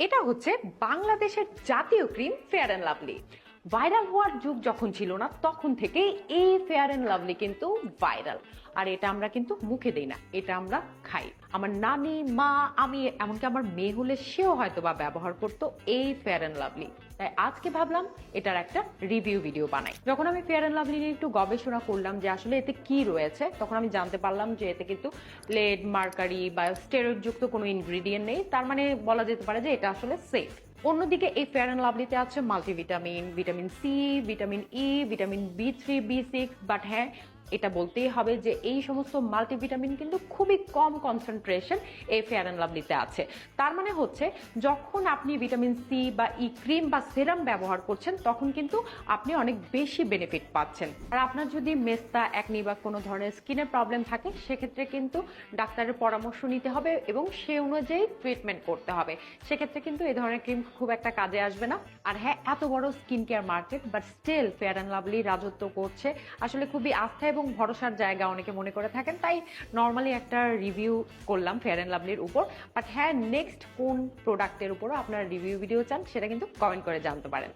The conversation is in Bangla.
এটা হচ্ছে বাংলাদেশের জাতীয় cream fair and lovely. Viral হওয়ার যুগ যখন ছিল না তখন থেকেই এই ফেয়ার অ্যান্ড লাভলি কিন্তু ভাইরাল। আর এটা আমরা কিন্তু মুখে দেই না, এটা আমরা খাই। আমার নানি, মা, আমি, এমনকি আমার মেয়ে হলে সেও হয়তো বা ব্যবহার করতো এই ফেয়ার অ্যান্ড লাভলি। তাই আজকে ভাবলাম এটার একটা রিভিউ ভিডিও বানাই। যখন আমি ফেয়ার অ্যান্ড লাভলি নিয়ে একটু গবেষণা করলাম যে আসলে এতে কি রয়েছে, তখন আমি জানতে পারলাম যে এতে কিন্তু লেড, মার্কারি বা স্টেরয়েড যুক্ত কোনো ইনগ্রিডিয়েন্ট নেই। তার মানে বলা যেতে পারে যে এটা আসলে সেফ। অন্যদিকে এই ফেয়ার অ্যান্ড লাভলিতে আছে multivitamin, vitamin C, vitamin E, vitamin বি3, বি6। But হ্যাঁ, এটা বলতেই হবে যে এই সমস্ত মাল্টিভিটামিন কিন্তু খুবই কম কনসেন্ট্রেশন এই ফেয়ার অ্যান্ড লাভলিতে আছে। তার মানে হচ্ছে যখন আপনি ভিটামিন সি বা ই ক্রিম বা সেরাম ব্যবহার করছেন তখন কিন্তু আপনি অনেক বেশি বেনিফিট পাচ্ছেন। আর আপনার যদি মেস্তা, একনি বা কোনো ধরনের স্কিনের প্রবলেম থাকে সেক্ষেত্রে কিন্তু ডাক্তারের পরামর্শ নিতে হবে এবং সে অনুযায়ী ট্রিটমেন্ট করতে হবে। সেক্ষেত্রে কিন্তু এই ধরনের ক্রিম খুব একটা কাজে আসবে না। আর হ্যাঁ, এত বড় skin care market but still Fair and Lovely রাজত্ব করছে। আসলে খুবই আস্থা এবং ভরসার জায়গা অনেকে মনে করে থাকেন, তাই নর্মালি একটা রিভিউ করলাম ফেয়ার অ্যান্ড লাভলির উপর। বাট হ্যাঁ, নেক্সট কোন প্রোডাক্টের উপরও আপনারা রিভিউ ভিডিও চান সেটা কিন্তু কমেন্ট করে জানতে পারেন।